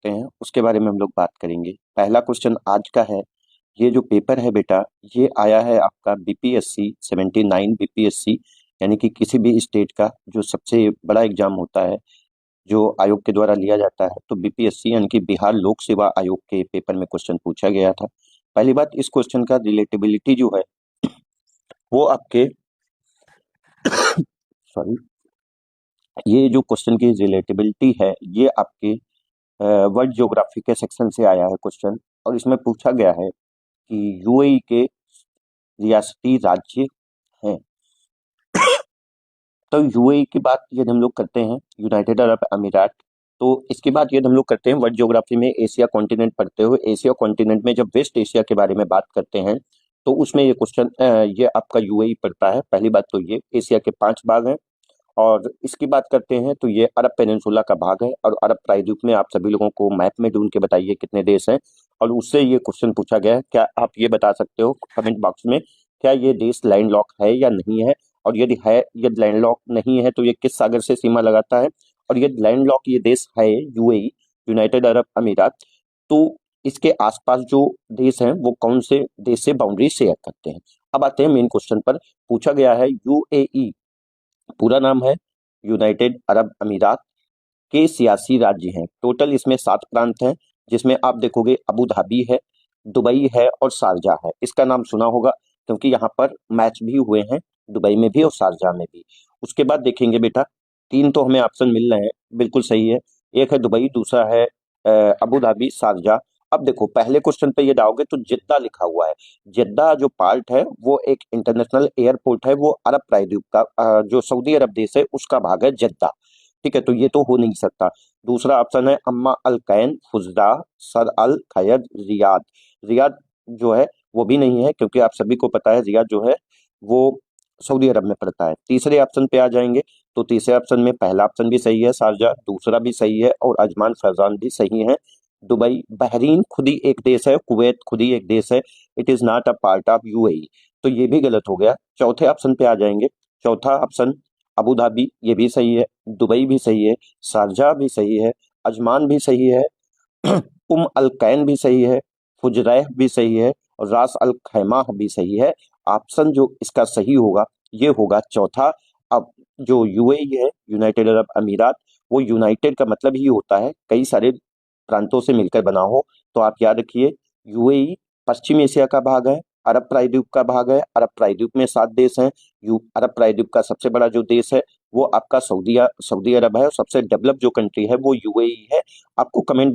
सकते हैं उसके बारे में हम लोग बात करेंगे। पहला क्वेश्चन आज का है, ये जो पेपर है बेटा, ये आया है आपका बीपीएससी 79 बीपीएससी, यानी कि किसी भी स्टेट का जो सबसे बड़ा एग्जाम होता है जो आयोग के द्वारा लिया जाता है, तो बीपीएससी यानी कि बिहार लोक सेवा आयोग के पेपर में क्वेश्चन पूछा गया था। पहली बात, इस क्वेश्चन का रिलेटेबिलिटी जो है वो आपके सॉरी, ये जो क्वेश्चन की रिलेटेबिलिटी है ये आपके वर्ल्ड ज्योग्राफी के सेक्शन से आया है क्वेश्चन। और इसमें पूछा गया है कि यूएई के रियासती राज्य हैं। तो यूएई की बात यदि हम लोग करते हैं, यूनाइटेड अरब अमीरात, तो इसकी बात यदि हम लोग करते हैं वर्ल्ड ज्योग्राफी में एशिया कॉन्टिनेंट पढ़ते हुए, एशिया कॉन्टिनेंट में जब वेस्ट एशिया के बारे में बात करते हैं तो उसमें ये क्वेश्चन ये आपका यूएई पड़ता है। पहली बात तो ये एशिया के 5 भाग हैं। और इसकी बात करते हैं तो ये अरब पेनिनसुला का भाग है। और अरब प्रायद्वीप में आप सभी लोगों को मैप में ढूंढ के बताइए कितने देश हैं। और उससे ये क्वेश्चन पूछा गया है, क्या आप ये बता सकते हो कमेंट बॉक्स में, क्या ये देश लैंडलॉक है या नहीं है? और यदि लैंडलॉक नहीं है तो ये किस सागर से सीमा लगाता है? और यदि लैंडलॉक ये देश है यूएई, यूनाइटेड अरब अमीरात, तो इसके आसपास जो देश हैं वो कौन से देश से बाउंड्री शेयर करते हैं? अब आते हैं मेन क्वेश्चन पर। पूछा गया है यूएई, पूरा नाम है यूनाइटेड अरब अमीरात के सियासी राज्य हैं। टोटल इसमें 7 प्रांत हैं, जिसमें आप देखोगे अबू धाबी है, दुबई है और शारजा है। इसका नाम सुना होगा क्योंकि यहाँ पर मैच भी हुए हैं, दुबई में भी और शारजा में भी। उसके बाद देखेंगे बेटा, 3 तो हमें ऑप्शन मिल रहे हैं, बिल्कुल सही है। एक है दुबई, दूसरा है अबू धाबी, शारजा। अब देखो पहले क्वेश्चन पे ये जाओगे तो जिद्दा लिखा हुआ है। जिद्दा जो पार्ट है वो एक इंटरनेशनल एयरपोर्ट है, वो अरब प्रायद्वीप का जो सऊदी अरब देश है उसका भाग है जिद्दा। ठीक है, तो ये तो हो नहीं सकता। दूसरा ऑप्शन है अम्मा अल कैन, फुजदा, सर अल खैद, रियाद। रियाद जो है वो भी नहीं है क्योंकि आप सभी को पता है रियाद जो है वो सऊदी अरब में पड़ता है। तीसरे ऑप्शन पे आ जाएंगे तो तीसरे ऑप्शन में पहला ऑप्शन भी सही है, शारजा, दूसरा भी सही है और अजमान फैजान भी सही है। दुबई, बहरीन खुद ही एक देश है, कुवैत खुद ही एक देश है, it is not a part of UAE, तो ये भी गलत हो गया। चौथे ऑप्शन पे आ जाएंगे। चौथा ऑप्शन अबू धाबी, ये भी सही है, दुबई भी सही है, शारजा भी सही है, अजमान भी सही है, अल कैन भी सही है, फुजरैह भी सही है और रास अल खैमा भी सही है। ऑप्शन जो इसका सही होगा ये होगा चौथा। अब जो यूएई है, यूनाइटेड अरब अमीरात, वो यूनाइटेड का मतलब ही होता है कई सारे प्रांतों से मिलकर बना हो। तो आप याद रखिए, यूएई पश्चिम एशिया का भाग है, अरब प्रायद्वीप का भाग है। अरब प्रायद्वीप में 7 देश हैं। अरब प्रायद्वीप का सबसे बड़ा जो देश है वो आपका सऊदी अरब है और सबसे डेवलप जो कंट्री है वो यूएई है। आपको कमेंट